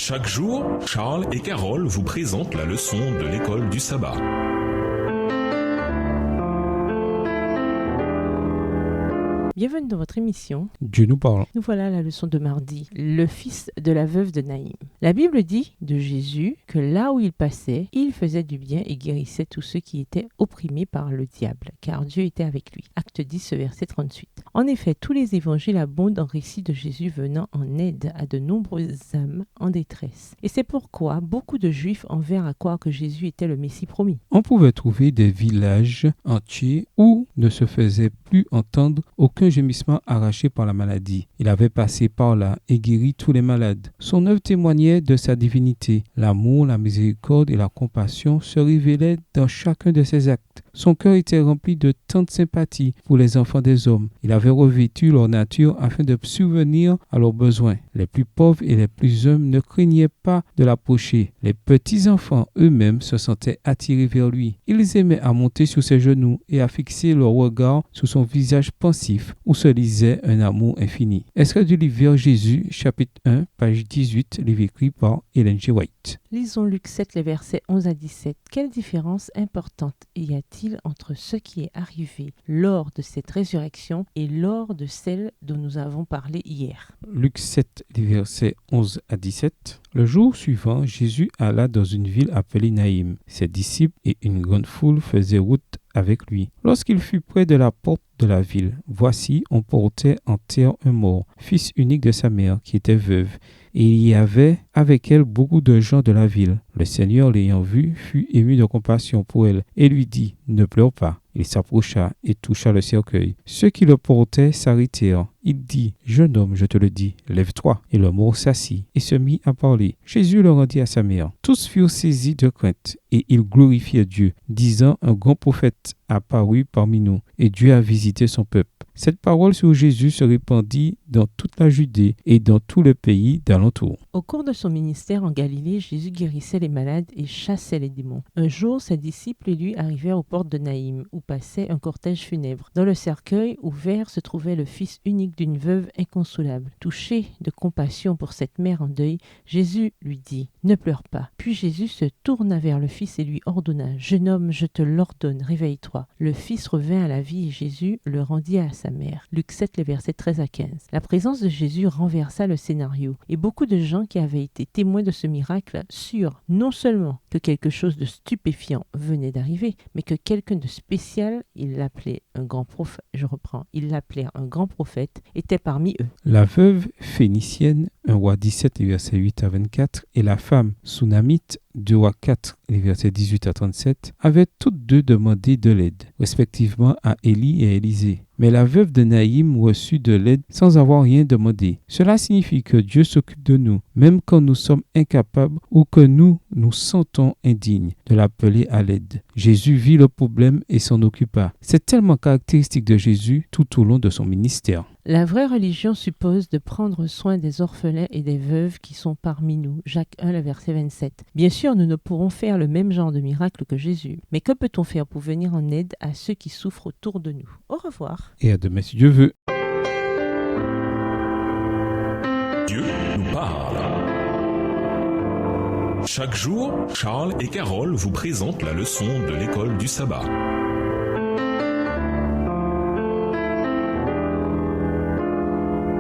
Chaque jour, Charles et Carole vous présentent la leçon de l'école du sabbat. Bienvenue dans votre émission. Dieu nous parle. Nous voilà à la leçon de mardi, le fils de la veuve de Naïm. La Bible dit de Jésus que là où il passait, il faisait du bien et guérissait tous ceux qui étaient opprimés par le diable, car Dieu était avec lui. Acte 10, verset 38. En effet, tous les évangiles abondent en récits de Jésus venant en aide à de nombreuses âmes en détresse. Et c'est pourquoi beaucoup de Juifs en vinrent à croire que Jésus était le Messie promis. On pouvait trouver des villages entiers où ne se faisait plus entendre aucun gémissement arraché par la maladie. Il avait passé par là et guéri tous les malades. Son œuvre témoignait de sa divinité. L'amour, la miséricorde et la compassion se révélaient dans chacun de ses actes. Son cœur était rempli de tant de sympathie pour les enfants des hommes. Il avait revêtu leur nature afin de subvenir à leurs besoins. Les plus pauvres et les plus humbles ne craignaient pas de l'approcher. Les petits-enfants eux-mêmes se sentaient attirés vers lui. Ils aimaient à monter sur ses genoux et à fixer leur regard sur son visage pensif où se lisait un amour infini. Extrait du livre Vers Jésus, chapitre 1, page 18, livre écrit par Ellen G. White. Lisons Luc 7, les versets 11 à 17. Quelle différence importante y a-t-il entre ce qui est arrivé lors de cette résurrection et lors de celle dont nous avons parlé hier? Luc 7, les versets 11 à 17. Le jour suivant, Jésus alla dans une ville appelée Naïm. Ses disciples et une grande foule faisaient route avec lui. Lorsqu'il fut près de la porte de la ville, voici, on portait en terre un mort, fils unique de sa mère, qui était veuve. Et il y avait avec elle beaucoup de gens de la ville. Le Seigneur, l'ayant vue, fut ému de compassion pour elle et lui dit, « Ne pleure pas ». Il s'approcha et toucha le cercueil. Ceux qui le portaient s'arrêtèrent. Il dit, « Jeune homme, je te le dis, lève-toi. » Et le mort s'assit et se mit à parler. Jésus le rendit à sa mère. Tous furent saisis de crainte et ils glorifièrent Dieu, disant, « Un grand prophète apparut parmi nous et Dieu a visité son peuple. » Cette parole sur Jésus se répandit dans toute la Judée et dans tout le pays d'alentour. Au cours de son ministère en Galilée, Jésus guérissait les malades et chassait les démons. Un jour, ses disciples et lui arrivèrent aux portes de Naïm, où passait un cortège funèbre. Dans le cercueil ouvert se trouvait le fils unique d'une veuve inconsolable. Touché de compassion pour cette mère en deuil, Jésus lui dit « Ne pleure pas ». Puis Jésus se tourna vers le fils et lui ordonna « Jeune homme, je te l'ordonne, réveille-toi ». Le fils revint à la vie et Jésus le rendit à sa mère. Luc 7, les versets 13 à 15. La présence de Jésus renversa le scénario et beaucoup de gens qui avaient été témoins de ce miracle surent non seulement que quelque chose de stupéfiant venait d'arriver, mais que quelqu'un de spécial, il l'appelait un grand prophète, était parmi eux. La veuve phénicienne, 1 Roi 17, les versets 8 à 24, et la femme sunamite, 2 Rois 4, les versets 18 à 37, avaient toutes deux demandé de l'aide, respectivement à Élie et à Élisée. Mais la veuve de Naïm reçut de l'aide sans avoir rien demandé. Cela signifie que Dieu s'occupe de nous, même quand nous sommes incapables ou que nous nous sentons indignes de l'appeler à l'aide. Jésus vit le problème et s'en occupa. C'est tellement caractéristique de Jésus tout au long de son ministère. La vraie religion suppose de prendre soin des orphelins et des veuves qui sont parmi nous. Jacques 1, le verset 27. Bien sûr, nous ne pourrons faire le même genre de miracle que Jésus. Mais que peut-on faire pour venir en aide à ceux qui souffrent autour de nous? Au revoir. Et à demain si Dieu veut. Dieu nous parle. Chaque jour, Charles et Carole vous présentent la leçon de l'école du sabbat.